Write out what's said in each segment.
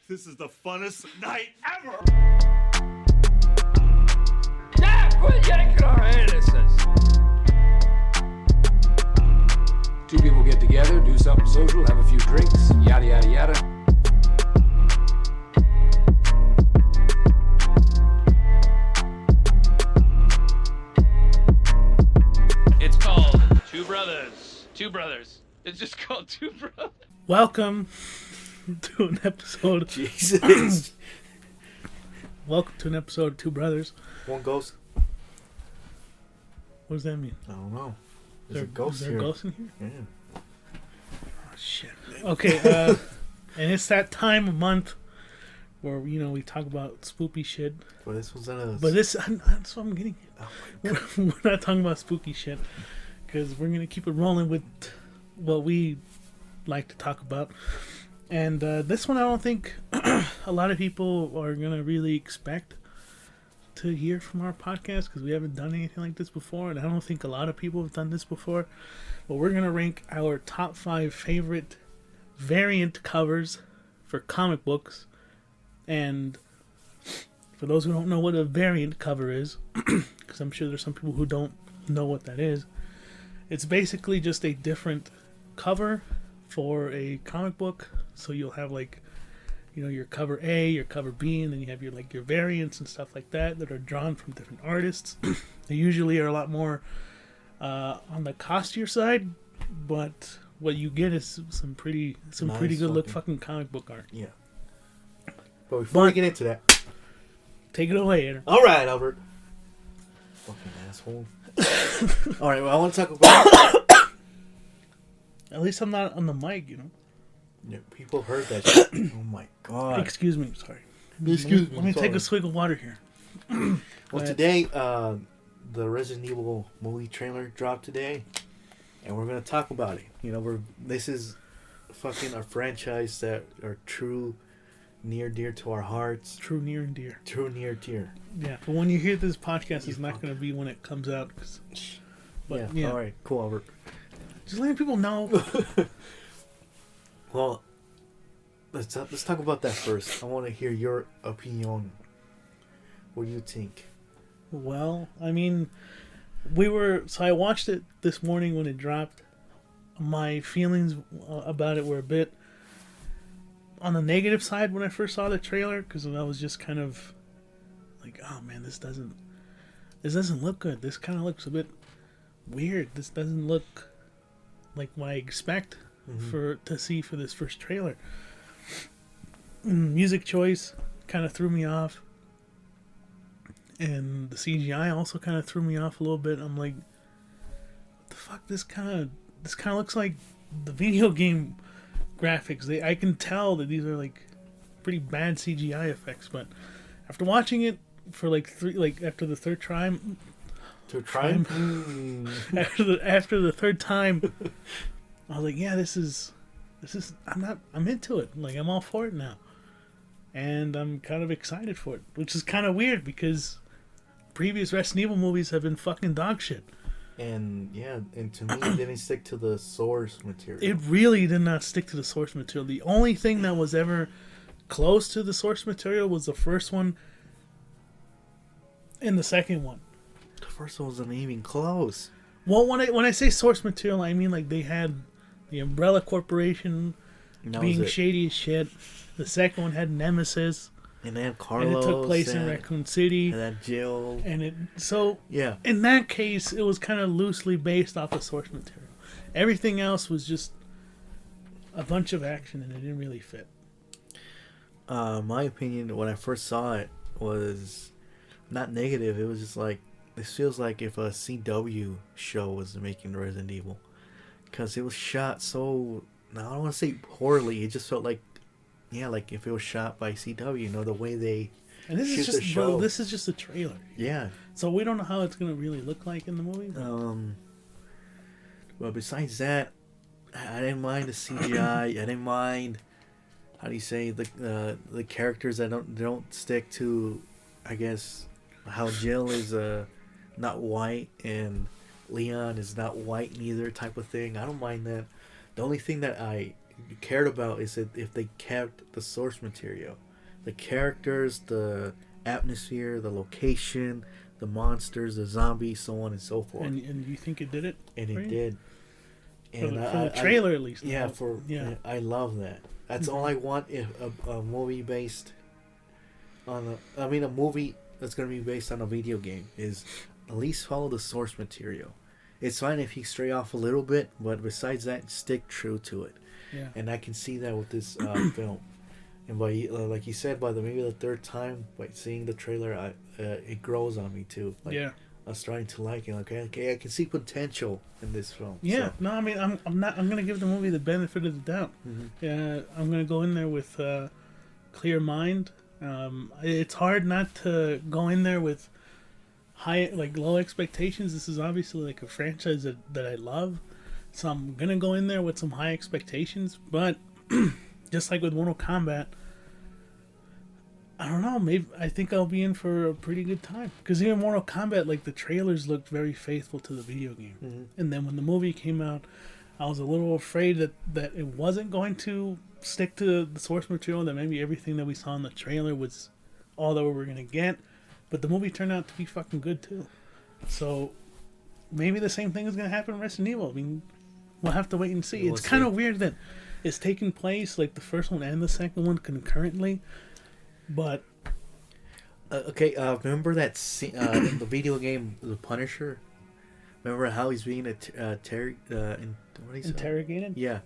This is the funnest night ever! Yeah, quit yanking our anuses! Two people get together, do something social, have a few drinks, yada yada yada. It's called Two Brothers. Two Brothers. It's just called Two Brothers. Welcome to an episode. Jesus. Welcome to an episode of Two Brothers. One ghost. What does that mean? I don't know. Is There's a ghost is there here. a ghost in here? Yeah. Oh shit. Okay, and it's that time of month where we talk about spoopy shit. Well, this was a. But that's what I'm getting at. Oh my God. We're not talking about spooky shit because we're gonna keep it rolling with what we like to talk about. And this one, I don't think a lot of people are gonna really expect to hear from our podcast because we haven't done anything like this before, and I don't think a lot of people have done this before. But we're gonna rank our top 5 favorite variant covers for comic books. And for those who don't know what a variant cover is, because I'm sure there's some people who don't know what that is, it's basically just a different cover for a comic book. So you'll have your cover A, your cover B, and then you have your variants and stuff like that are drawn from different artists. They usually are a lot more on the costier side, but what you get is some pretty good look fucking comic book art. Yeah. But before we get into that, Take it away, Aaron. all right, Albert. Fucking asshole. All right. Well, I want to talk about. At least I'm not on the mic, Yeah, people heard that shit. Oh my God. Excuse me, sorry. Excuse me, Let me take sorry. a swig of water here. Well, today, the Resident Evil movie trailer dropped today, and we're gonna talk about it. This is fucking a franchise that are true, near dear to our hearts. True, near and dear. True, near dear. Yeah, but when you hear this podcast, it's not going to be when it comes out. But yeah, All right. Cool, Albert. just letting people know. Well, let's talk about that first. I want to hear your opinion. What do you think? Well, I mean, I watched it this morning when it dropped. My feelings about it were a bit on the negative side when I first saw the trailer, because I was just kind of like, oh man, this doesn't look good. This kind of looks a bit weird. This doesn't look like what I expect to see for this first trailer. Music choice kind of threw me off, and the CGI also kind of threw me off a little bit. I'm like, what the fuck? This kind of looks like the video game graphics. I can tell that these are pretty bad CGI effects, but after watching it for after the third time, after the third time, I was like, yeah, this is I'm into it. I'm all for it now, and I'm kind of excited for it, which is kind of weird because previous Resident Evil movies have been fucking dog shit. And to me, it didn't stick to the source material. It really did not stick to the source material. The only thing that was ever close to the source material was the first one and the second one. The first one wasn't even close. Well, when I say source material, I mean they had the Umbrella Corporation being shady as shit. The second one had Nemesis. And then And Carlos. it took place in Raccoon City. And then Jill. Yeah. In that case, it was kind of loosely based off the source material. Everything else was just a bunch of action, and it didn't really fit. My opinion when I first saw it was not negative. It was just this feels like if a CW show was making Resident Evil, because it was shot so. Now I don't want to say poorly. It just felt like if it was shot by CW, the way they. And this is just this is just a trailer. Yeah. So we don't know how it's gonna really look like in the movie. Well, besides that, I didn't mind the CGI. I didn't mind, how do you say, the characters that don't stick to, I guess, how Jill is not white and Leon is not white neither type of thing. I don't mind that. The only thing that I cared about is that if they kept the source material, the characters, the atmosphere, the location, the monsters, the zombies, so on and so forth. And you think it did it? And for it you? did. For the trailer, at least. Yeah, yeah. I love that. That's all I want. If a movie based on a movie that's going to be based on a video game is at least follow the source material. It's fine if you stray off a little bit, but besides that, stick true to it. Yeah. And I can see that with this film. And by like you said, by maybe the third time, by seeing the trailer, it grows on me too. Like, yeah. I'm starting to like it. Okay, I can see potential in this film. Yeah, so. no, I mean, I'm gonna give the movie the benefit of the doubt. Mm-hmm. Yeah, I'm gonna go in there with clear mind. It's hard not to go in there with low expectations. This is obviously like a franchise that I love, so I'm gonna go in there with some high expectations. But just like with Mortal Kombat, I don't know. Maybe I think I'll be in for a pretty good time because even Mortal Kombat, like the trailers looked very faithful to the video game, and then when the movie came out, I was a little afraid that it wasn't going to stick to the source material. That maybe everything that we saw in the trailer was all that we were gonna get, but the movie turned out to be fucking good too. So maybe the same thing is gonna happen in Resident Evil. I mean, we'll have to wait and see. It's kind of weird that it's taking place like the first one and the second one concurrently. But remember that scene in the video game, The Punisher? Remember how he's being interrogated? Yeah,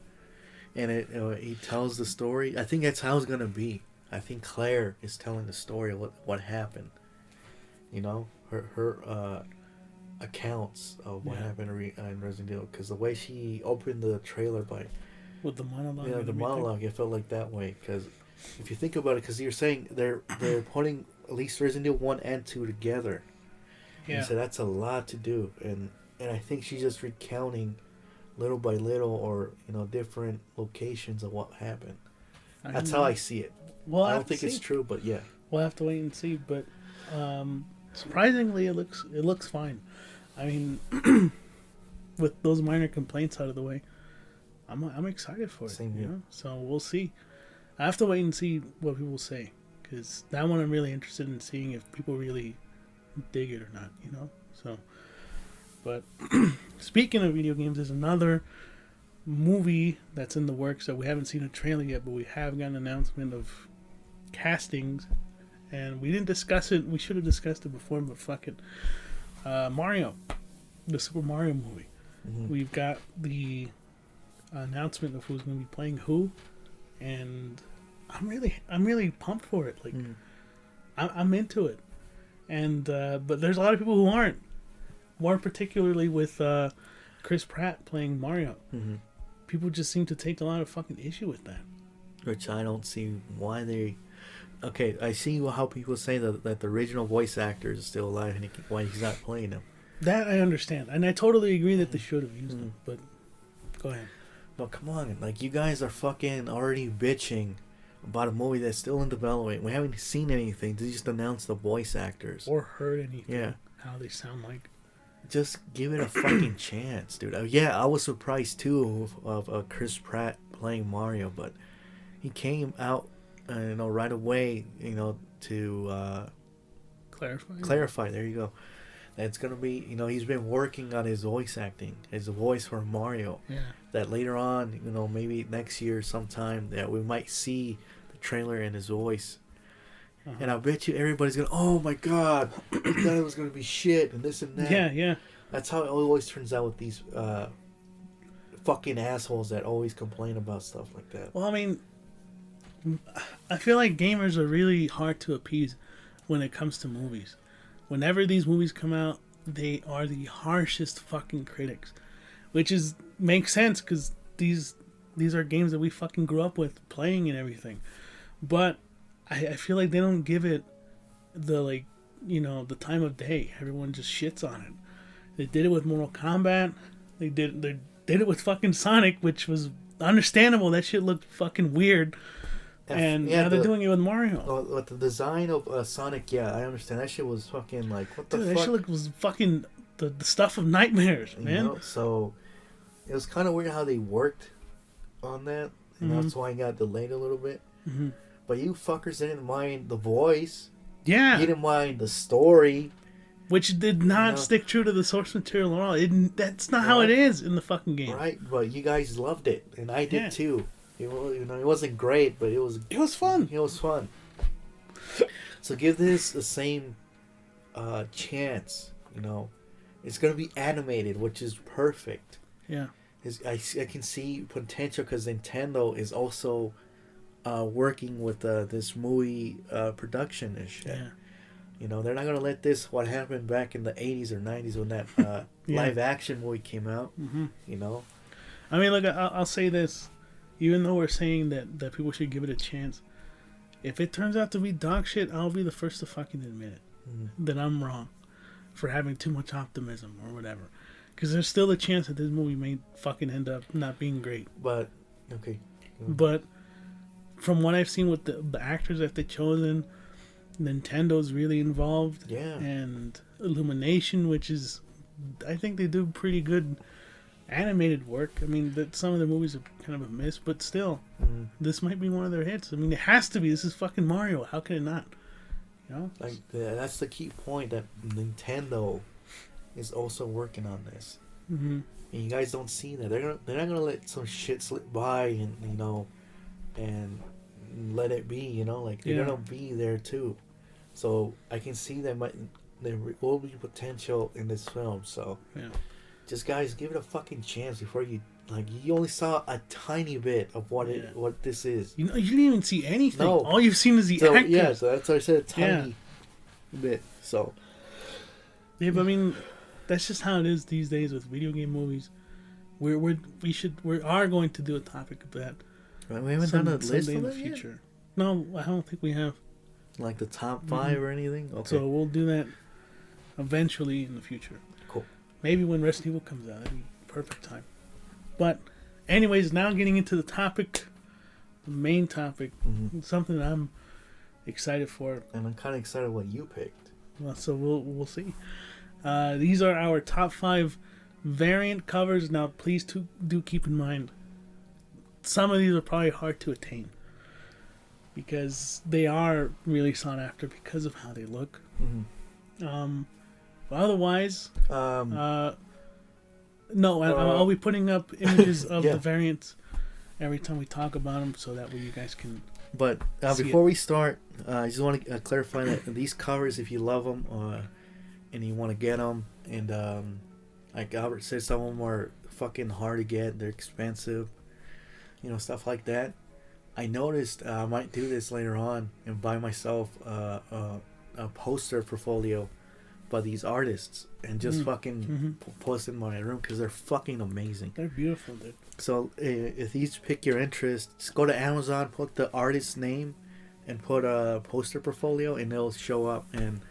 and he tells the story. I think that's how it's gonna be. I think Claire is telling the story of what happened. You know, her accounts of what happened in Resident Evil, because the way she opened the trailer with the monologue. Yeah, the monologue. It felt like that way because. If you think about it, because you're saying they're putting at least Resident Evil 1 and 2 together. Yeah. And so that's a lot to do. And I think she's just recounting little by little or, different locations of what happened. That's how I see it. Well, I don't think it's true, but yeah. We'll have to wait and see. But surprisingly, it looks fine. I mean, with those minor complaints out of the way, I'm excited for it. Same here. So we'll see. I have to wait and see what people say, because that one I'm really interested in seeing if people really dig it or not, So, but speaking of video games, there's another movie that's in the works that we haven't seen a trailer yet, but we have got an announcement of castings, and we didn't discuss it. We should have discussed it before, but fuck it. Mario, the Super Mario movie. Mm-hmm. We've got the announcement of who's going to be playing who. And I'm really pumped for it. Like, I'm into it. And but there's a lot of people who aren't. More particularly with Chris Pratt playing Mario. Mm-hmm. People just seem to take a lot of fucking issue with that. Which I don't see why they. Okay, I see how people say that the original voice actor is still alive and why he's not playing him. That I understand, and I totally agree that they should have used him. But go ahead. But come on, like, you guys are fucking already bitching about a movie that's still in development. We haven't seen anything. They just announced the voice actors. Or heard anything. Yeah. How they sound like. Just give it a fucking chance, dude. I was surprised, too, of Chris Pratt playing Mario, but he came out, right away, to clarify. There you go. It's going to be, he's been working on his voice acting, his voice for Mario. Yeah. That later on, maybe next year sometime, that we might see the trailer and his voice. Uh-huh. And I bet you everybody's going to, oh my God, I thought it was going to be shit and this and that. Yeah, yeah. That's how it always turns out with these fucking assholes that always complain about stuff like that. Well, I mean, I feel like gamers are really hard to appease when it comes to movies. Whenever these movies come out, they are the harshest fucking critics, which makes sense because these are games that we fucking grew up with playing and everything. But I feel like they don't give it the the time of day. Everyone just shits on it. They did it with Mortal Kombat. They did it with fucking Sonic, which was understandable. That shit looked fucking weird. And now they're doing it with Mario. With the design of Sonic, yeah, I understand. That shit was fucking like, what the fuck? That shit was fucking the stuff of nightmares, man. So it was kind of weird how they worked on that. and Mhm. that's why it got delayed a little bit. Mm-hmm. But you fuckers didn't mind the voice. Yeah, You didn't mind the story. which did not No. stick true to the source material at all. That's not how it Right. is in the fucking game. Right, but you guys loved it, and I did Yeah. too. It wasn't great, but it was fun. It was fun. So give this the same chance. It's gonna be animated, which is perfect. Yeah. I can see potential because Nintendo is also working with this movie production and shit. Yeah. They're not gonna let this what happened back in the 80s or 90s when that Yeah. live action movie came out. Mm-hmm. You know. I mean, look, I'll say this. Even though we're saying that people should give it a chance, if it turns out to be dog shit, I'll be the first to fucking admit it. That I'm wrong for having too much optimism or whatever. Because there's still a chance that this movie may fucking end up not being great. But, okay. But from what I've seen with the actors that they've chosen, Nintendo's really involved. Yeah. And Illumination, which is, I think they do pretty good animated work. I mean, that some of the movies are kind of a miss, but still, this might be one of their hits. I mean, it has to be. This is fucking Mario. How can it not? That's the key point, that Nintendo is also working on this. Mm-hmm. And you guys don't see that. They're not gonna let some shit slip by and let it be. They're gonna be there too. So I can see there will be potential in this film. So Yeah. just guys, give it a fucking chance before you only saw a tiny bit of what this is. You didn't even see anything. No. All you've seen is the So actors. yeah, so that's why I said a tiny bit. So Yeah, but I mean, that's just how it is these days with video game movies. We are going to do a topic of that. we haven't done a list someday of in the it yet? future. No, I don't think we have. Like the top 5 or anything. Okay. So we'll do that eventually in the future. Cool. Maybe when Resident Evil comes out, that'd be perfect time. But, anyways, now getting into the topic, the main topic, something that I'm excited for. And I'm kind of excited what you picked. Well, so we'll see. These are our top 5 variant covers. Now, please do keep in mind, some of these are probably hard to attain because they are really sought after because of how they look. But otherwise, no, I'll be putting up images of the variants every time we talk about them, so that way you guys can. But before we start, I just want to clarify that these covers, if you love them and you want to get them, and like Albert said, some of them are fucking hard to get, they're expensive, stuff like that. I noticed I might do this later on and buy myself a poster portfolio by these artists and just fucking post in my room because they're fucking amazing. They're beautiful, dude. So if these pick your interest, just go to Amazon, put the artist's name, and put a poster portfolio, and they'll show up, and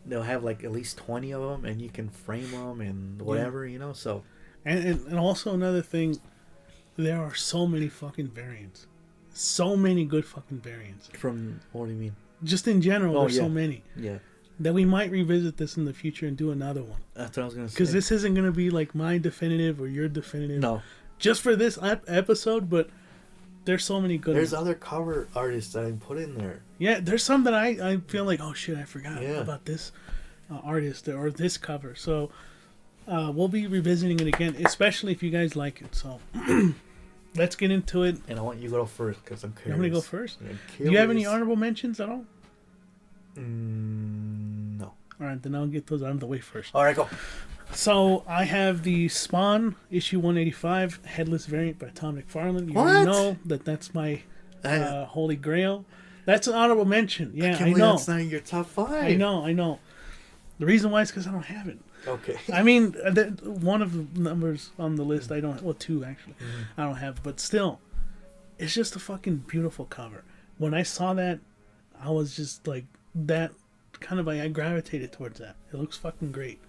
they'll have like at least 20 of them, and you can frame them and whatever, So, and also another thing, there are so many fucking variants, so many good fucking variants. From what do you mean? Just in general, there's so many. Yeah. That we might revisit this in the future and do another one. That's what I was gonna say. Because this isn't gonna be like my definitive or your definitive. No. Just for this episode, but there's so many good There's ones. other cover artists that I put in there. Yeah, there's some that I feel like, oh shit, I forgot Yeah. about this artist or this cover. So we'll be revisiting it again, especially if you guys like it. So let's get into it. And I want you to go first because I'm curious. I'm gonna go first. I'm Do you have any curious. honorable mentions at all? No. All right, then I'll get those out of the way first. All right, go. So I have the Spawn issue 185 headless variant by Tom McFarlane. You What? already know that's my holy grail. That's an honorable mention. Yeah, I know. That's not in your top 5. I know. The reason why is because I don't have it. Okay. I mean, one of the numbers on the list I don't. Well, 2 actually. I don't have, but still, it's just a fucking beautiful cover. When I saw that, I was just like that. Kind of like I gravitated towards that. It looks fucking great.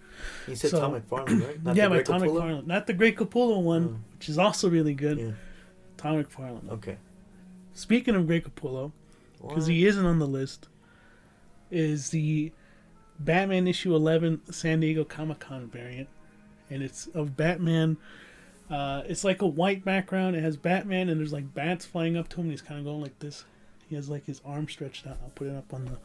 You said So- Tom McFarlane, right? Not Yeah, the by Greg Tom Capullo? McFarlane. Not the Great Capullo one, which is also really good. Yeah. Tom McFarlane. Okay. Speaking of Great Capullo, because he isn't on the list, is the Batman issue 11 San Diego Comic-Con variant. And it's of Batman It's like a white background. It has Batman, and there's like bats flying up to him. And he's kind of going like this. He has like his arm stretched out. I'll put it up on the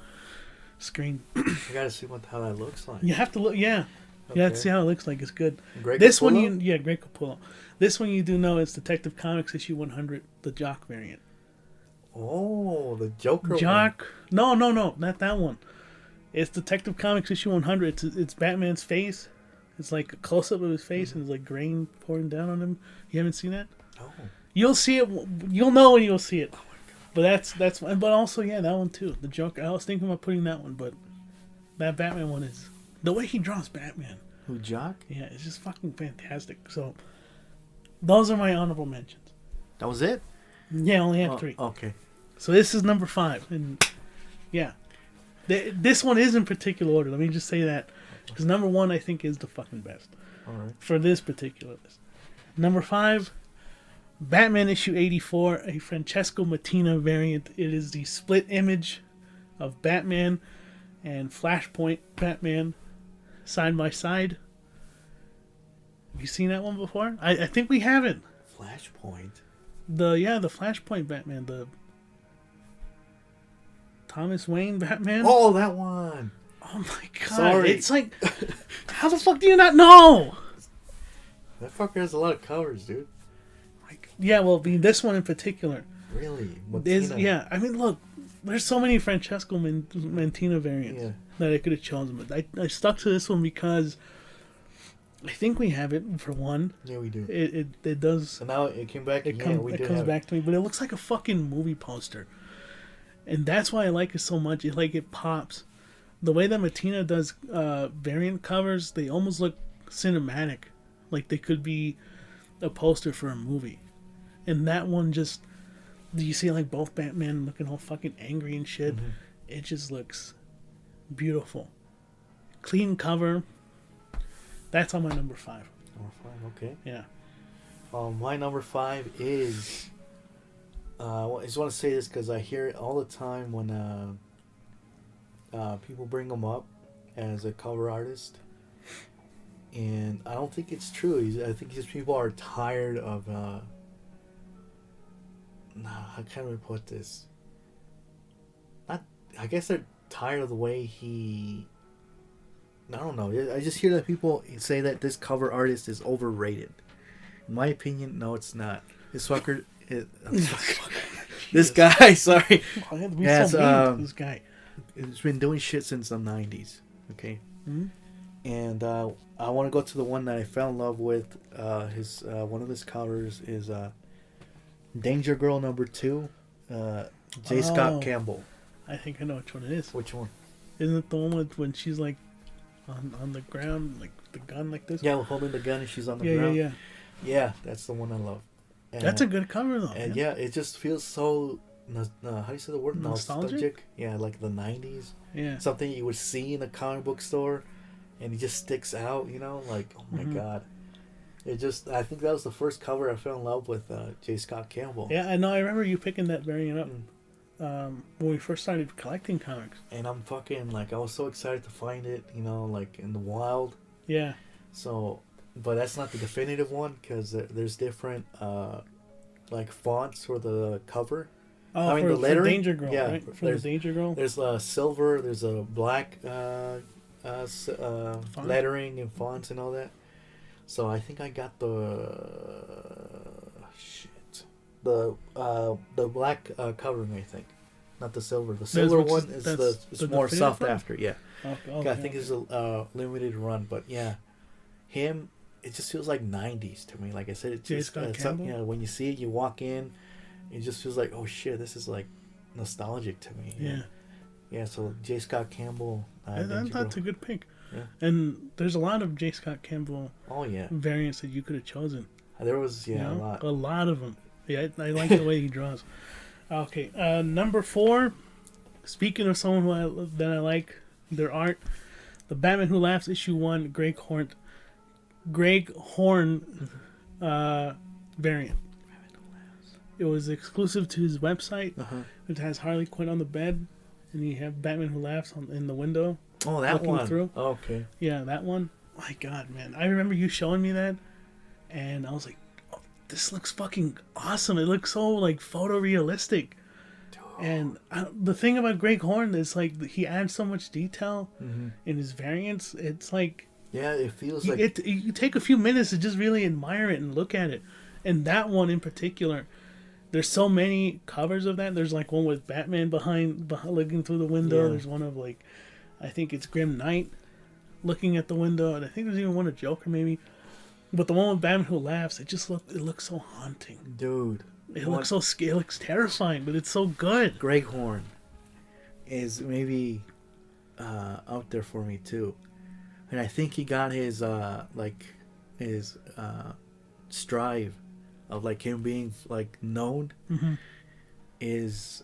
screen. I gotta see how that looks like. You have to look, yeah. Okay. You have to see how it looks like. It's good. Greg This one, Capullo? Greg Capullo. This one you do know is Detective Comics issue 100, the Jock variant. Oh, the Joker Jock? No, not that one. It's Detective Comics issue 100. It's Batman's face. It's like a close up of his face, and there's like grain pouring down on him. You haven't seen that? one. Oh. You'll see it. You'll know when you'll see it. But that's. But also, yeah, that one too. The Joker. I was thinking about putting that one, but that Batman one is the way he draws Batman. Who, Jock? Yeah, it's just fucking fantastic. So, those are my honorable mentions. That was it? Yeah, I only have 3. Okay. So this is number 5, and yeah, this one is in particular order. Let me just say that, because number 1 I think is the fucking best All right. for this particular list. Number 5, Batman issue 84, a Francesco Mattina variant. It is the split image of Batman and Flashpoint Batman side by side. Have you seen that one before? I think we haven't. Flashpoint. The Flashpoint Batman, the Thomas Wayne Batman. Oh, that one. Oh my god! Sorry. It's like, how the fuck do you not know? That fucker has a lot of covers, dude. Like, yeah, well, I mean, this one in particular Really? is. Mattina. Yeah, I mean, look, there's so many Francesco Mantina variants Yeah. that I could have chosen, but I stuck to this one because I think we have it for one. Yeah, we do. It does. And now it came back It again. comes. It comes back to me, but it looks like a fucking movie poster, and that's why I like it so much. It pops. The way that Mattina does variant covers, they almost look cinematic, like they could be a poster for a movie. And that one just, you see like both Batman looking all fucking angry and shit. Mm-hmm. It just looks beautiful, clean cover. That's on my number 5. Number 5, okay. Yeah. My number 5 is. I just want to say this because I hear it all the time when people bring him up as a cover artist, and I don't think it's true. I think these people are tired of. How can we put this? I guess they're tired of the way he. I don't know. I just hear that people say that this cover artist is overrated. In my opinion, no, it's not. This fucker. This guy, sorry. I had to be Yes, so mean to this guy. It's been doing shit since the 90s. Okay? Mhm. And I want to go to the one that I fell in love with. His one of his covers is Danger Girl #2, J. Scott Campbell. I think I know which one it is. Which one? Isn't it the one with when she's like on the ground, like the gun like this? Yeah, holding the gun and she's on the ground. Yeah. Yeah, that's the one I love. And, That's a good cover though. And man. yeah, it just feels so. How do you say the word? Nostalgic? Yeah, like the 90s. Yeah. Something you would see in a comic book store, and it just sticks out. You know, like oh my god. It just. I think that was the first cover I fell in love with. J. Scott Campbell. Yeah, I know. I remember you picking that variant up when we first started collecting comics. And I'm fucking like I was so excited to find it. You know, like in the wild. Yeah. So, but that's not the definitive one because there's different like fonts for the cover. Oh, I mean, for, the lettering, for Danger Girl, yeah, right? For the there's- Danger Girl. There's silver, there's a black lettering and fonts and all that. So I think I got the black covering. I think, not the silver. The silver which one is- is that's it's the more definitive soft one? after. Yeah, Okay, I think it's a limited run, but yeah, him. It just feels like 90s to me. Like I said, it's J. just Scott it's Campbell? you know, when you see it, you walk in, it just feels like oh shit, this is like nostalgic to me. Yeah. Yeah, so J. Scott Campbell. Danger That's a Girl. good pick. Yeah. And there's a lot of J. Scott Campbell Oh yeah, variants that you could have chosen. there was you know? a lot. A lot of them. Yeah, I like the way he draws. Okay, number 4. Speaking of someone that I like their art, the Batman Who Laughs issue 1, Greg Horn variant. It was exclusive to his website. It has Harley Quinn on the bed, and you have Batman Who Laughs in the window. Oh, that looking one. through. Okay. Yeah, that one. My God, man. I remember you showing me that, and I was like, this looks fucking awesome. It looks so like photorealistic. And the thing about Greg Horn is like he adds so much detail in his variants. It's like it feels like you take a few minutes to just really admire it and look at it. And that one in particular, there's so many covers of that. There's like one with Batman behind looking through the window. Yeah. There's one of like, I think it's Grim Knight looking at the window, and I think there's even one of Joker maybe. But the one with Batman who laughs, it looks so haunting, dude. It looks so scary. It looks terrifying, but it's so good. Greg Horn is maybe out there for me too, and I think he got his strive of like him being like known is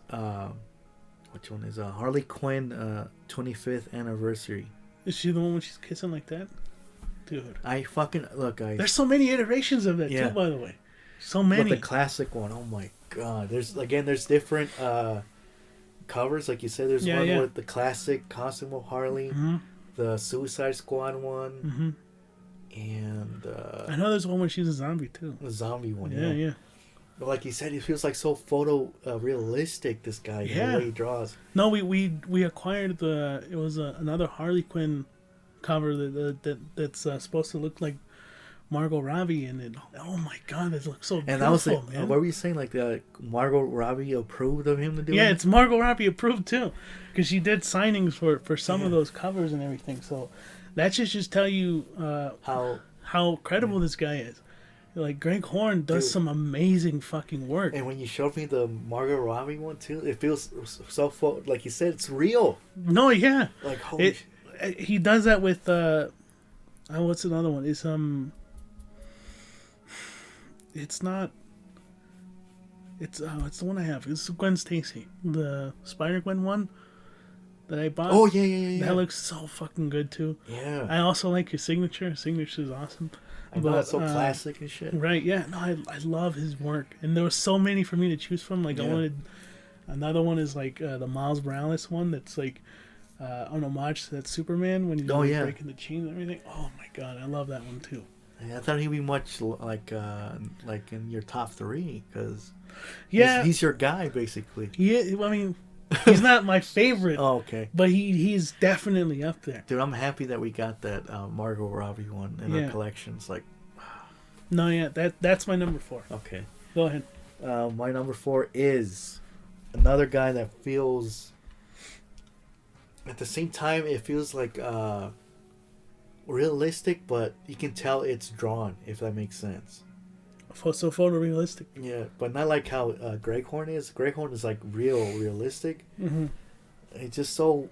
which one is Harley Quinn 25th anniversary. Is she the one when she's kissing like that? Dude, I fucking look. There's so many iterations of that too, by the way. So many. But the classic one, oh my god! There's different covers, like you said. There's one with the classic costume of Harley, the Suicide Squad one, and I know there's one where she's a zombie too. The zombie one, yeah. But like you said, it feels like so realistic. This guy, the way he draws. No, we acquired it was another Harley Quinn cover that's supposed to look like Margot Robbie, and it, oh my god, it looks so beautiful. And that was man. What were you saying? Like Margot Robbie approved of him to do it? Yeah, it's Margot Robbie approved too, because she did signings for some of those covers and everything. So that should just tell you how credible this guy is. Like Greg Horn does some amazing fucking work. And when you showed me the Margot Robbie one too, it feels so like you said, it's real. No, yeah, like holy. He does that with what's another one? It's not. It's the one I have. It's Gwen Stacy, the Spider-Gwen one that I bought. Oh yeah. That looks so fucking good too. Yeah. I also like his signature. His signature is awesome. I know it's so classic and shit. Right? Yeah. No, I love his work, and there was so many for me to choose from. Like I wanted. Another one is like the Miles Morales one. That's like an homage to that Superman when he's breaking the chain and everything. Oh my god, I love that one too. I thought he'd be much like in your top 3 because he's your guy basically. Yeah, I mean, he's not my favorite. Oh, okay. But he's definitely up there. Dude, I'm happy that we got that Margot Robbie one in our collections. Like, no, yeah, that's my number 4. Okay, go ahead. My number 4 is another guy that feels. At the same time, it feels like realistic, but you can tell it's drawn, if that makes sense. So photorealistic. Yeah, but not like how Greg Horn is. Greg Horn is like realistic. Mm-hmm. It's just so,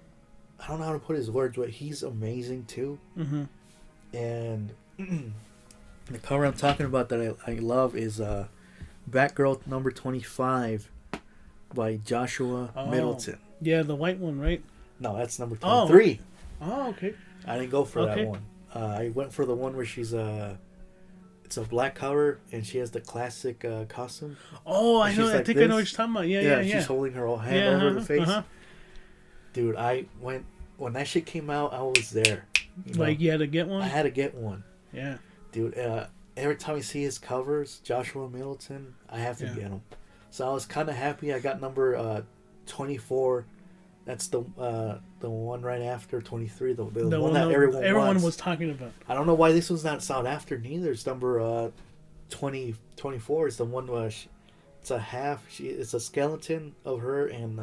I don't know how to put his words, but he's amazing too. Mm-hmm. And the cover I'm talking about that I love is Batgirl number 25 by Joshua Middleton. Yeah, the white one, right? No, that's number 23. Oh, okay. I didn't go for that one. I went for the one where she's it's a black cover and she has the classic costume. Oh, I know. I think I know what you're talking about. Yeah. She's holding her hand over the face. Uh-huh. Dude, when that shit came out, I was there. You had to get one? I had to get one. Yeah. Dude, every time I see his covers, Joshua Middleton, I have to get him. So I was kind of happy I got number 24. That's the one right after 23, the one that everyone was talking about. I don't know why this was not sought after neither. It's number 24 is the one where it's a half. It's a skeleton of her and.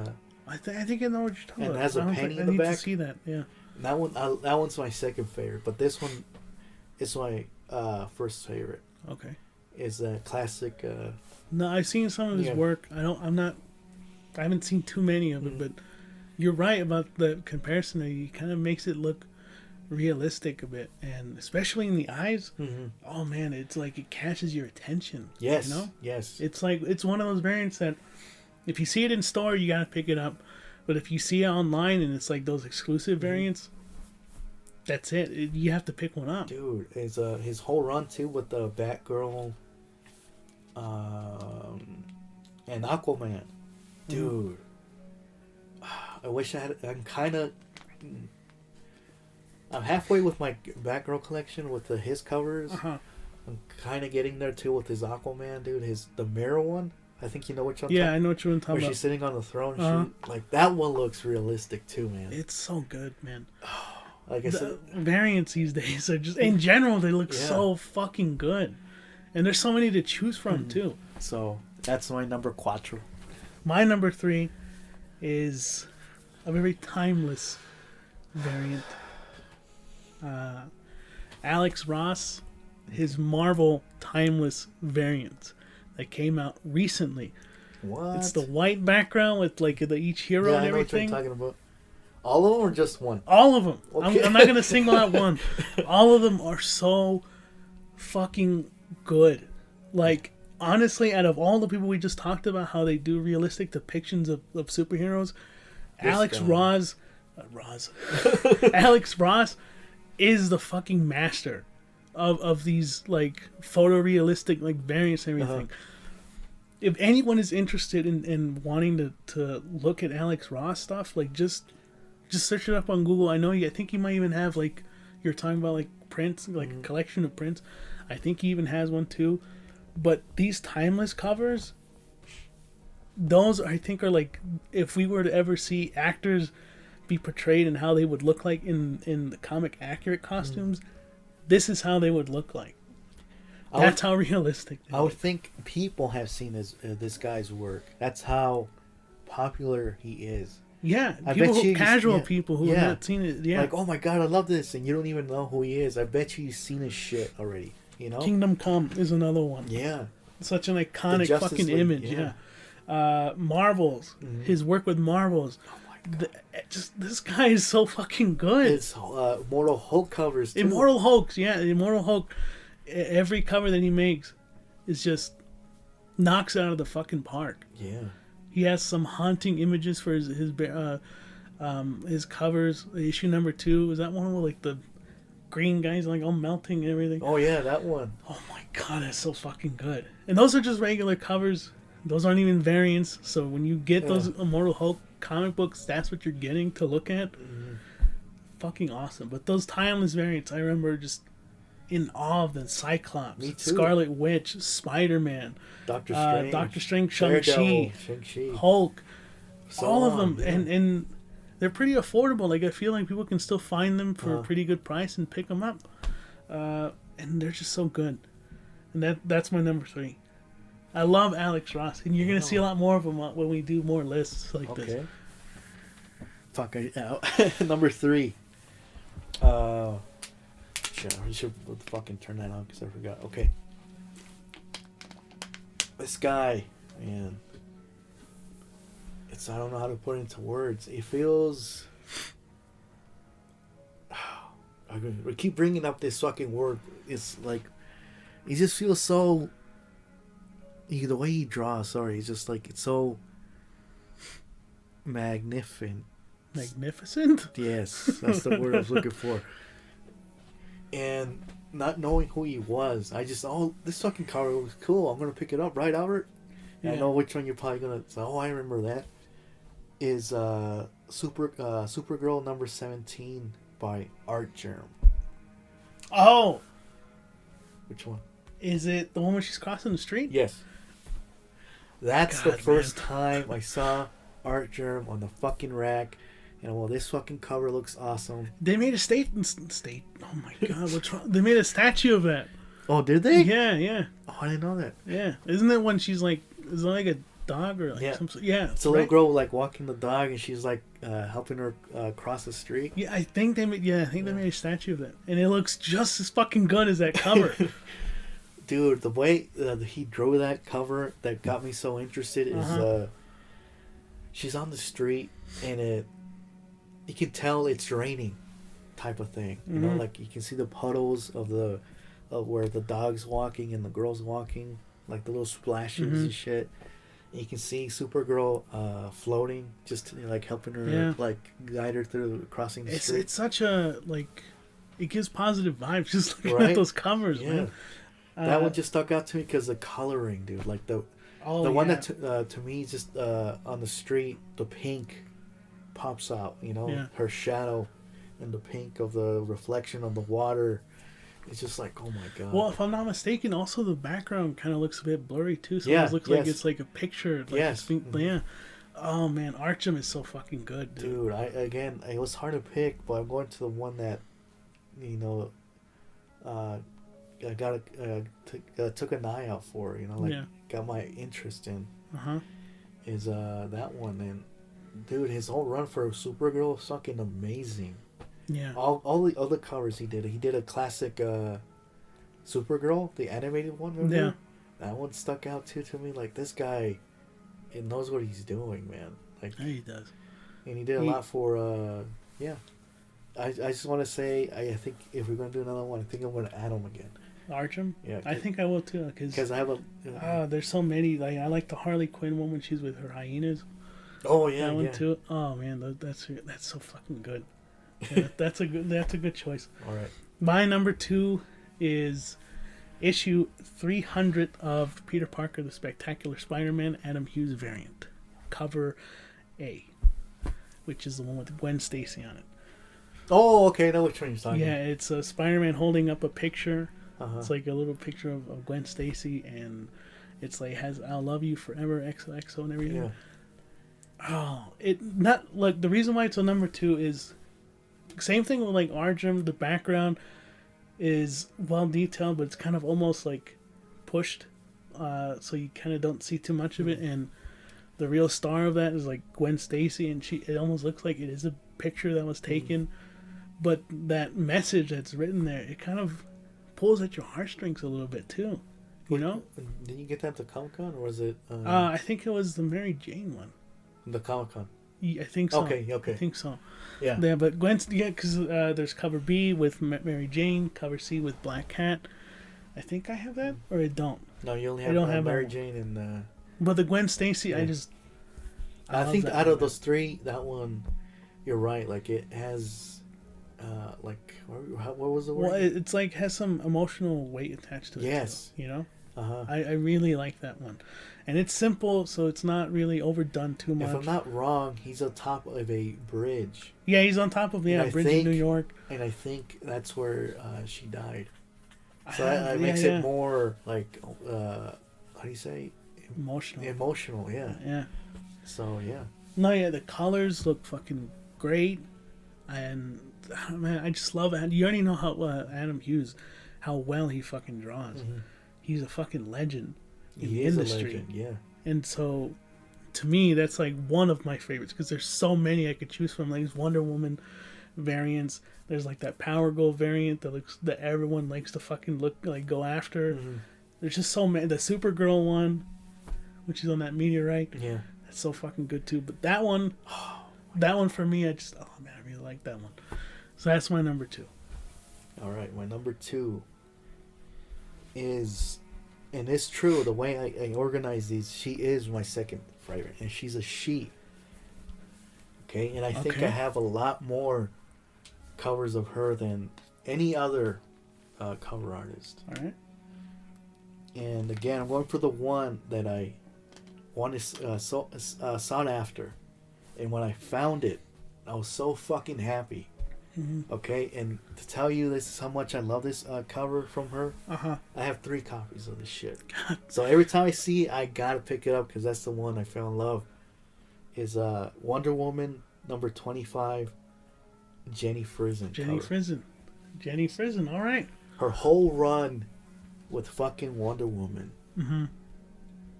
I think I know what you're talking about. And it has a penny in the back. I need to see that. Yeah. And that one's my second favorite, but this one is my first favorite. Okay. Is a classic. No, I've seen some of his work. I haven't seen too many of it, but. You're right about the comparison. He kind of makes it look realistic a bit, and especially in the eyes. Mm-hmm. Oh man, it's like it catches your attention. Yes, you know? Yes. It's like it's one of those variants that if you see it in store, you gotta pick it up. But if you see it online and it's like those exclusive variants, that's it. You have to pick one up. Dude, his whole run too with the Batgirl, and Aquaman, dude. I wish I had. I'm halfway with my Batgirl collection with his covers, I'm kind of getting there too with his Aquaman, dude. The mirror one. I think you know what you're Yeah, talking. I know what you're Where talking about. she's sitting on the throne. Uh-huh. Like that one looks realistic too, man. It's so good, man. Like I said, The variants these days are just, in general, they look Yeah. so fucking good. And there's so many to choose from, too. so that's my number 4. My number 3 is a very timeless variant. Alex Ross, his Marvel timeless variant that came out recently. What? It's the white background with like each hero yeah, and I know what you're everything. talking about. All of them or just one? All of them. Okay. I'm not gonna single out one. All of them are so fucking good. Like, honestly, out of all the people we just talked about, how they do realistic depictions of superheroes, Alex guy. Alex Ross is the fucking master of these like photorealistic like variants and everything. If anyone is interested in wanting to look at Alex Ross stuff, like just search it up on Google. I think he might even have, like, you're talking about like prints, like a collection of prints. I think he even has one too. But these timeless covers, those I think are like, if we were to ever see actors be portrayed and how they would look like in the comic accurate costumes, this is how they would look like. That's how realistic they I would are. think people have seen this guy's work. That's how popular he is. Yeah, I people bet you casual yeah, people who yeah. have not seen it. Yeah, Like, oh my god, I love this, and you don't even know who he is. I bet you've seen his shit already. You know? Kingdom Come is another one. Yeah. Such an iconic Justice fucking League, image. yeah. Yeah. Marvels. His work with Marvels. Oh my god. Just this guy is so fucking good. It's Mortal Hulk covers too. Immortal Hulks, yeah, Immortal Hulk. Every cover that he makes is just knocks it out of the fucking park. Yeah. He has some haunting images for his covers. Issue number 2 is that one with like the green guys like all melting and everything. Oh yeah, that one. Oh my god, that's so fucking good. And those are just regular covers. Those aren't even variants. So when you get those Immortal Hulk comic books, that's what you're getting to look at. Fucking awesome. But those timeless variants, I remember just in awe of the Cyclops, Me too. Scarlet Witch, Spider-Man, Doctor Strange. Doctor Strange, Daredevil, Shang-Chi, Shang-Chi. Hulk, So all of on, them. yeah. And they're pretty affordable. Like, I feel like people can still find them for a pretty good price and pick them up. And they're just so good. And that's my number 3. I love Alex Ross, and you're gonna see a lot more of him when we do more lists like this. Okay. Fuck number 3. Shit, I should fucking turn that on because I forgot. Okay. This guy, man. I don't know how to put it into words. It feels. We keep bringing up this fucking word. It's like, it just feels so. The way he draws, sorry, it's just like, it's so magnificent. Magnificent? Yes, that's the word I was looking for. And not knowing who he was, I just, this fucking cover looks cool. I'm gonna pick it up, right, Albert? And I Yeah. know which one you're probably gonna say. Oh, I remember that. Is Supergirl number 17 by Art Germ. Oh, Which one? is it the one where she's crossing the street? Yes. That's God, the first man. time I saw Art Germ on the fucking rack. And well, this fucking cover looks awesome. They made a state. Oh my god, what's wrong? They made a statue of that. Oh, did they? Yeah. Oh, I didn't know that. Yeah. Isn't it when she's like, is it like a dog or like Yeah. some? Yeah. It's a little girl like walking the dog, and she's like helping her cross the street. Yeah, I think they made. Yeah, I think they made a statue of that, and it looks just as fucking good as that cover. Dude, the way he drew that cover that got me so interested is she's on the street and you can tell it's raining, type of thing. You know, like you can see the puddles of where the dog's walking and the girl's walking, like the little splashes and shit. And you can see Supergirl floating, just like helping her, like guide her through crossing the street. It's such a like, it gives positive vibes just looking Right? at those covers, Yeah. man. That one just stuck out to me because the coloring, dude. Like the one that to me is just on the street, the pink pops out. You know, Yeah. her shadow and the pink of the reflection of the water It's just like, oh my god. Well, if I'm not mistaken, also the background kind of looks a bit blurry too. So Yeah, it looks yes. like it's like a picture. Like Yes. it's being, yeah. Oh man, Archum is so fucking good, dude. Dude, it was hard to pick, but I'm going to the one that, you know, I took an eye out for. You know, like got my interest in. Is that one, and dude, his whole run for Supergirl is fucking amazing. Yeah. All the other covers he did a classic Supergirl, the animated one. Remember? Yeah. That one stuck out too to me. Like, this guy, he knows what he's doing, man. Like, Yeah, he does. and he did a lot for I just want to say, I think if we're gonna do another one, I think I'm gonna add him again. Archum? Yeah, I think I will too, because I have a. there's so many. Like, I like the Harley Quinn one when she's with her hyenas. Oh yeah, That one yeah. too. Oh man, that's so fucking good. Yeah, that's a good choice. All right. My number 2 is issue 300 of Peter Parker, the Spectacular Spider-Man, Adam Hughes variant, cover A, which is the one with Gwen Stacy on it. Oh, okay. I know which one you're talking. Yeah, it's a Spider-Man holding up a picture. Uh-huh. It's like a little picture of Gwen Stacy, and it's like has "I'll love you forever" XOXO and everything. Yeah. Oh, it not like the reason why it's a number 2 is same thing with like Arjun. The background is well detailed, but it's kind of almost like pushed, so you kind of don't see too much of it. And the real star of that is like Gwen Stacy, and it almost looks like it is a picture that was taken, but that message that's written there, it kind of pulls at your heartstrings a little bit too. You know? Did you get that to Comic-Con, or was it? I think it was the Mary Jane one. The Comic-Con. Yeah, I think so. Okay. I think so. Yeah. Yeah, but because there's cover B with Mary Jane, cover C with Black Cat. I think I have that, or I don't. No, you only I have, don't have Mary that Jane and. But the Gwen Stacy, Yeah. I love think that out one. of those three, that one, you're right. Like, it has, like, what was the word? Well, it's like has some emotional weight attached to it. Yes. Too, you know. Uh-huh. I really like that one, and it's simple, so it's not really overdone too much. If I'm not wrong, he's on top of a bridge. Yeah, he's on top of a bridge in New York. And I think that's where she died. So Ah, that makes it more like, how do you say? Emotional. Emotional, yeah. Yeah. So, yeah. No, yeah, the colors look fucking great, and man, I just love it. You already know how Adam Hughes, how well he fucking draws. Mm-hmm. He's a fucking legend in He the is industry. a legend, yeah. And so, to me, that's like one of my favorites because there's so many I could choose from. Like Wonder Woman variants. There's like that Power Girl variant that everyone likes to fucking go after. Mm-hmm. There's just so many. The Supergirl one, which is on that meteorite. Yeah. That's so fucking good too. But that one for me, I really like that one. So that's my number 2. All right, my number 2 is, and it's true, the way I organize these, she is my second favorite, and she's a she. Okay, and I think I have a lot more covers of her than any other cover artist. All right. And again, I'm going for the one that I sought after, and when I found it, I was so fucking happy. Mm-hmm. Okay, and to tell you this is how much I love this cover from her. Uh-huh. I have 3 copies of this shit. So every time I see it, I gotta pick it up because that's the one I fell in love. Is Wonder Woman number 25, Jenny Frison. Jenny Frison. All right. Her whole run with fucking Wonder Woman, Mm-hmm.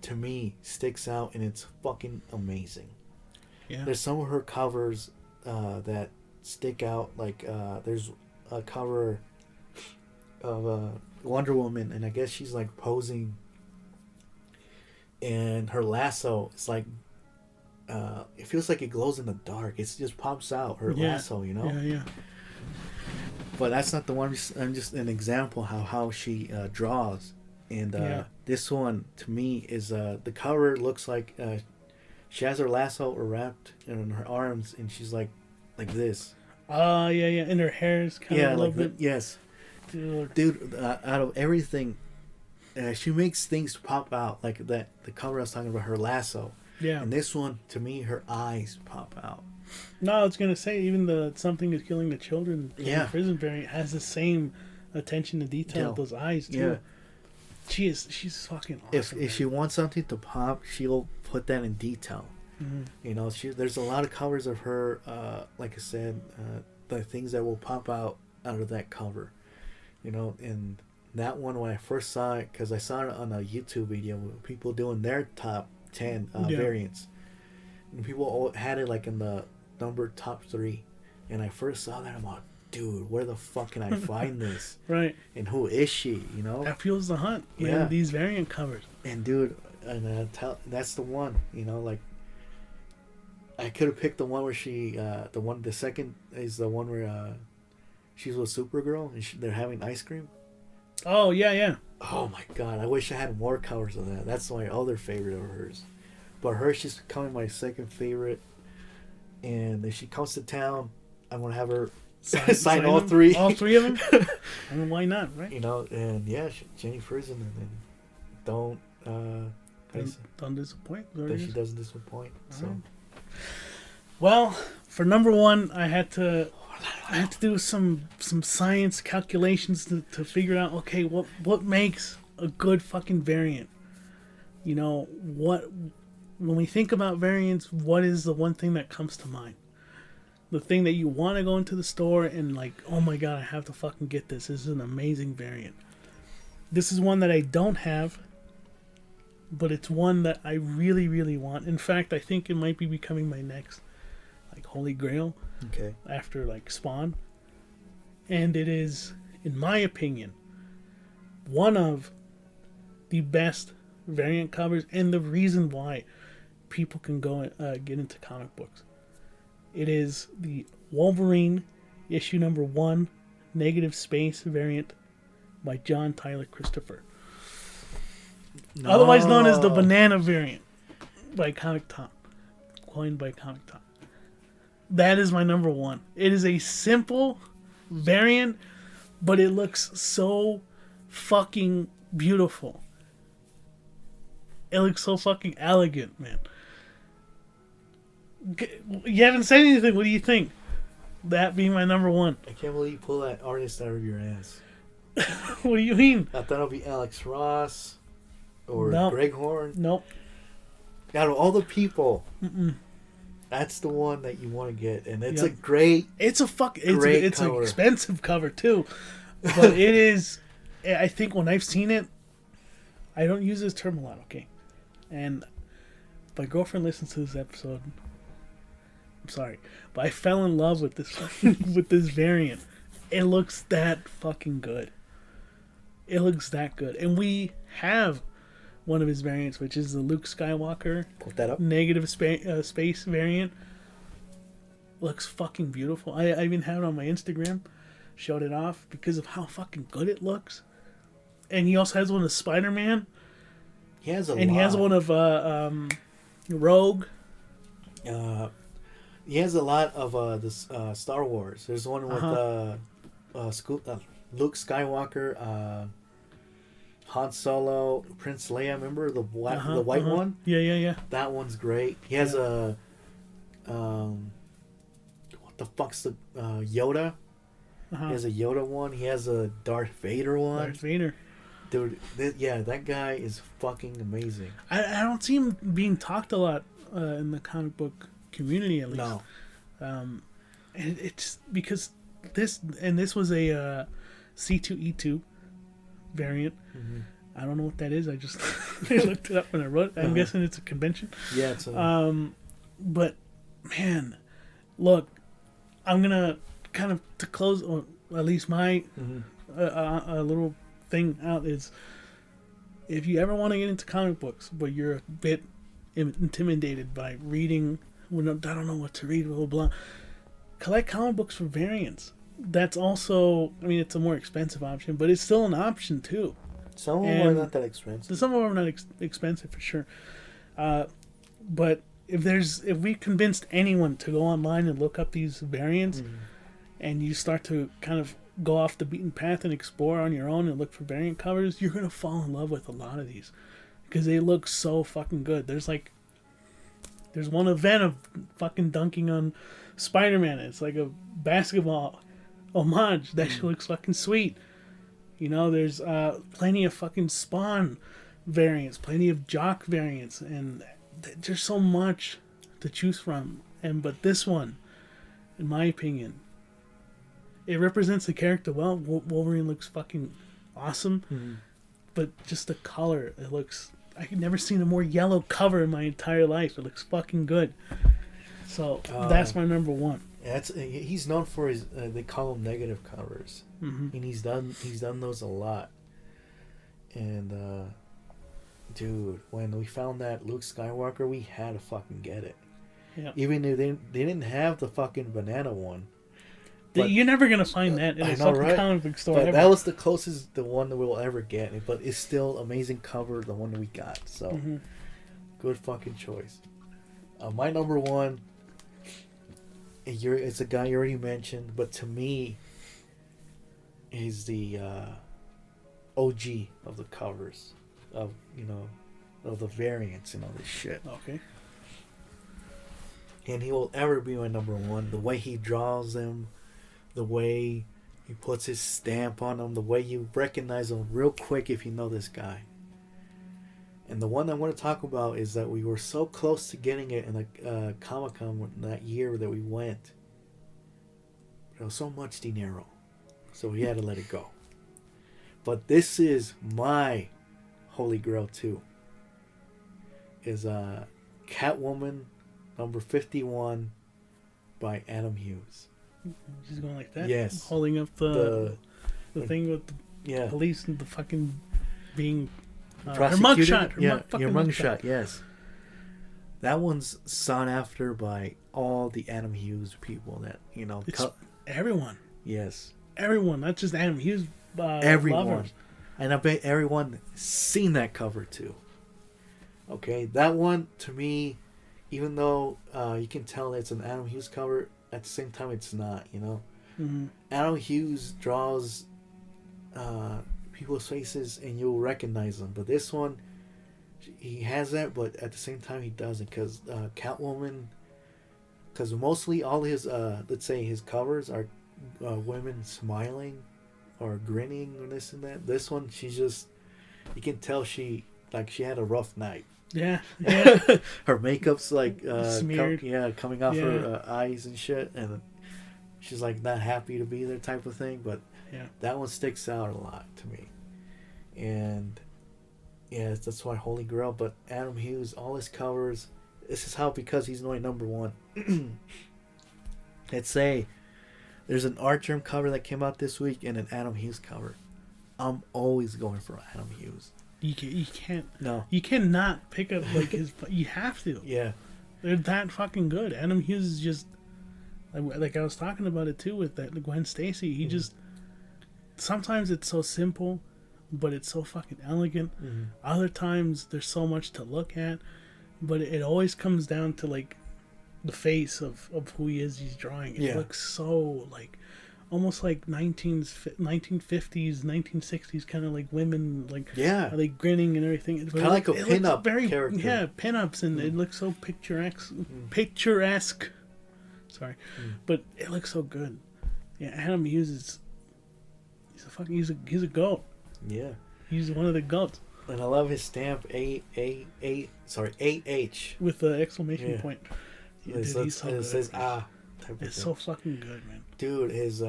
to me, sticks out, and it's fucking amazing. Yeah. There's some of her covers that stick out. Like there's a cover of Wonder Woman, and I guess she's like posing, and her lasso is like it feels like it glows in the dark. It just pops out, her lasso, you know. Yeah. But that's not the one. I'm just an example how she draws, and this one to me is the cover looks like she has her lasso wrapped in her arms, and she's like this. Yeah. And her hair is kind of a little bit. Yes. Dude, out of everything, she makes things pop out like that. The cover I was talking about, her lasso. Yeah. And this one, to me, her eyes pop out. No, I was gonna say even the Something Is Killing the Children Yeah. prison variant has the same attention to detail with those eyes too. Yeah. She's fucking awesome. If she wants something to pop, she'll put that in detail. Mm-hmm. You know, there's a lot of covers of her. Like I said, the things that will pop out of that cover. You know, and that one when I first saw it, because I saw it on a YouTube video with people doing their top 10 variants, and people all had it like in the number top 3, and I first saw that, I'm like, dude, where the fuck can I find this? Right. And who is she? You know. That fuels the hunt. Yeah. These variant covers. And dude, and that's the one. You know, like I could have picked the one where she, the second is the one where she's with Supergirl and they're having ice cream. Oh yeah. Oh my god, I wish I had more covers of that. That's my other favorite of hers. But her, she's becoming my second favorite. And if she comes to town, I'm gonna have her sign all them, three. All 3 of them. I mean, why not, right? You know, and yeah, Jenny Frison, and then don't disappoint. That she doesn't disappoint. So. Well, for number 1, I had to do some science calculations to figure out, okay, what makes a good fucking variant? You know, when we think about variants, what is the one thing that comes to mind? The thing that you want to go into the store and like, oh my god, I have to fucking get this. This is an amazing variant. This is one that I don't have, but it's one that I really, really want. In fact, I think it might be becoming my next like holy grail. Okay. After like Spawn. And it is, in my opinion, one of the best variant covers and the reason why people can go get into comic books. It is the Wolverine issue number 1 negative space variant by John Tyler Christopher. No. Otherwise known as the banana variant by Comic Tom. Coined by Comic Tom. That is my number 1. It is a simple variant, but it looks so fucking beautiful. It looks so fucking elegant, man. You haven't said anything. What do you think? That being my number 1. I can't believe you pull that artist out of your ass. What do you mean? I thought it would be Alex Ross or Greg Horn. Nope. Out of all the people, that's the one that you want to get, and it's a great. It's an expensive cover too, but it is. I think when I've seen it, I don't use this term a lot, okay, and my girlfriend listens to this episode. I'm sorry, but I fell in love with this with this variant. It looks that fucking good. It looks that good, and we have one of his variants, which is the Luke Skywalker negative space variant. Looks fucking beautiful. I even have it on my Instagram. Showed it off because of how fucking good it looks. And he also has one of Spider-Man. He has he has one of Rogue. He has a lot of this Star Wars. There's one with Luke Skywalker, Han Solo, Prince Leia. Remember the white one? Yeah. That one's great. He has a what the fuck's the Yoda? He has a Yoda one. He has a Darth Vader one. Darth Vader. Dude, that guy is fucking amazing. I don't see him being talked a lot in the comic book community, at least. No. And it's because this was a C2E2 variant. Mm-hmm. I don't know what that is. I just I looked it up when I wrote it. I'm guessing it's a convention. Yeah, it's a... But man, look, I'm gonna kind of to close, or at least my a little thing out is, if you ever want to get into comic books, but you're a bit intimidated by reading, I don't know what to read, blah blah blah, collect comic books for variants. That's also, I mean, it's a more expensive option, but it's still an option too. Some of them are not that expensive. Some of them are not expensive for sure. But if we convinced anyone to go online and look up these variants, and you start to kind of go off the beaten path and explore on your own and look for variant covers, you're gonna fall in love with a lot of these because they look so fucking good. There's one event of fucking dunking on Spider-Man. It's like a basketball homage. That shit looks fucking sweet. You know, there's plenty of fucking Spawn variants, plenty of Jock variants, and there's so much to choose from. But this one, in my opinion, it represents the character well. Wolverine looks fucking awesome, but just the color, it looks... I had never seen a more yellow cover in my entire life. It looks fucking good. So that's my number one. He's known for his they call them negative covers, and he's done those a lot. And dude, when we found that Luke Skywalker, we had to fucking get it. Yeah. Even if they didn't have the fucking banana one. But, you're never gonna find that in a fucking comic book store. But ever. that was the closest the one that we'll ever get. But it's still amazing cover, the one that we got. So good fucking choice. My number one. It's a guy you already mentioned, but to me, he's the OG of the covers of the variants and all this shit. Okay. And he will ever be my number one. The way he draws them, the way he puts his stamp on them, the way you recognize him real quick if you know this guy. And the one I want to talk about is that we were so close to getting it in the Comic-Con that year that we went. But it was so much dinero. So we had to let it go. But this is my Holy Grail too. Is Catwoman number 51 by Adam Hughes. She's going like that? Yes. Holding up the thing with the police and the fucking being... her mugshot. Your mugshot, yes. That one's sought after by all the Adam Hughes people that, It's everyone. Yes. Everyone, not just Adam Hughes everyone. lovers. And I bet everyone seen that cover too. Okay, that one, to me, even though you can tell it's an Adam Hughes cover, at the same time it's not, Adam Hughes draws... people's faces and you'll recognize them, but this one he has that, but at the same time he doesn't, because Catwoman, because mostly all his let's say his covers are women smiling or grinning or this and that. This one, she's just, you can tell she had a rough night. Yeah. Her makeup's like smeared. coming off her eyes and shit, and she's like not happy to be there type of thing. But that one sticks out a lot to me. And that's why Holy Grail. But Adam Hughes, all his covers, this is how, because he's my number one. Let's say there's an Artgerm cover that came out this week and an Adam Hughes cover. I'm always going for Adam Hughes. You can't. No. You cannot pick up like his. You have to. Yeah. They're that fucking good. Adam Hughes is just like I was talking about it too with that Gwen Stacy. He just, sometimes it's so simple, but it's so fucking elegant. Other times there's so much to look at, but it always comes down to like the face of who he is. He's drawing. It looks so like almost like 1950s, 1960s kind of like women like like grinning and everything. Kind of like a pinup character. Yeah, pinups, and it looks so picturesque. Sorry, but it looks so good. Yeah, Adam Hughes is he's a goat. Yeah, he's one of the goats. And I love his stamp 8H with the exclamation point. Yeah, dude, he's so good. It says it's so fucking good, man. Dude, his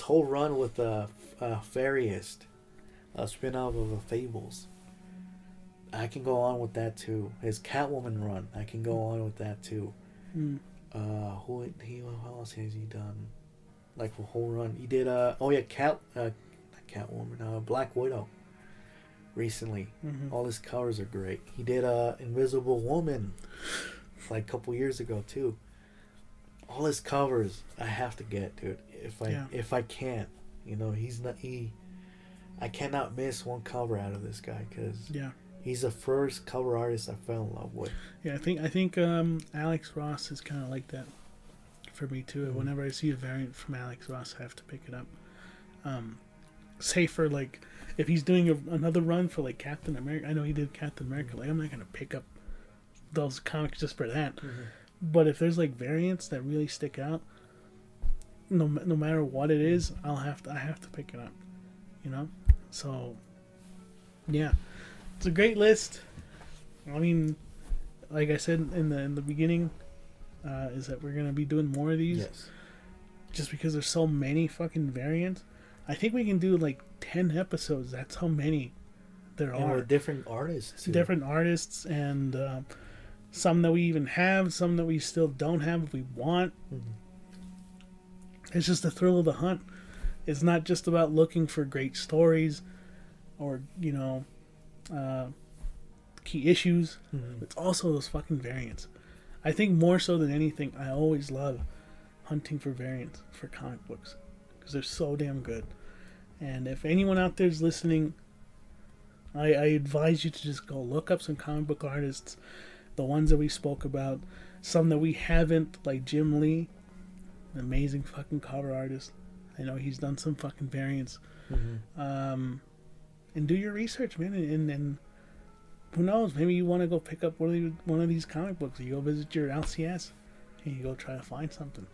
whole run with Fairyist, a spin-off of Fables. I can go on with that too. His Catwoman run, I can go on with that too. What else has he done? Like a whole run. He did Catwoman, Black Widow. Recently, all his covers are great. He did Invisible Woman, like a couple years ago too. All his covers, I have to get, dude. If I can, I cannot miss one cover out of this guy, because he's the first cover artist I fell in love with. Yeah, I think Alex Ross is kind of like that for me too. Whenever I see a variant from Alex Ross, I have to pick it up. Say for like, if he's doing another run for like Captain America, I know he did Captain America. Like, I'm not gonna pick up those comics just for that. But if there's like variants that really stick out, no matter what it is, I have to pick it up. So, yeah, it's a great list. I mean, like I said in the beginning, is that we're gonna be doing more of these. Yes. Just because there's so many fucking variants. I think we can do like 10 episodes. That's how many there And are. with different artists, too. Different artists, and some that we even have, some that we still don't have if we want. It's just the thrill of the hunt. It's not just about looking for great stories or, key issues. It's also those fucking variants. I think more so than anything, I always love hunting for variants for comic books because they're so damn good. And if anyone out there is listening, I advise you to just go look up some comic book artists, the ones that we spoke about, some that we haven't, like Jim Lee, an amazing fucking cover artist. I know he's done some fucking variants. And do your research, man, and who knows, maybe you want to go pick up one of these comic books. You go visit your LCS and you go try to find something,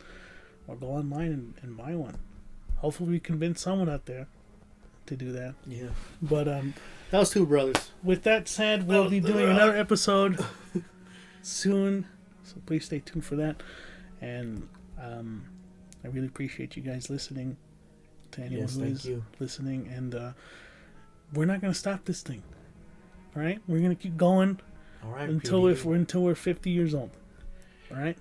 or go online and buy one. Hopefully we convince someone out there to do that. Yeah. But That was Two Brothers. with that said, we'll be doing another episode soon, so please stay tuned for that. And I really appreciate you guys listening, to anyone Yes, who thank is you. listening. And we're not going to stop this thing. All right? We're going to keep going All right. until PD. we're 50 years old. All right?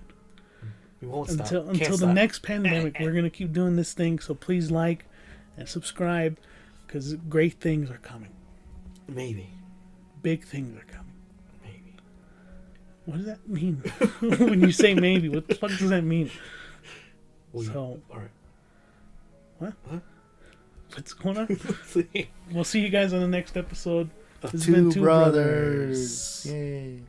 We won't stop. Until Can't the stop. next pandemic, we're going to keep doing this thing. So please like and subscribe, because great things are coming. Maybe. Big things are coming. Maybe. What does that mean? When you say maybe, what the fuck does that mean? So, All right. what? What? What's going on? We'll see you guys on the next episode. This has Two been Two Brothers. Yay.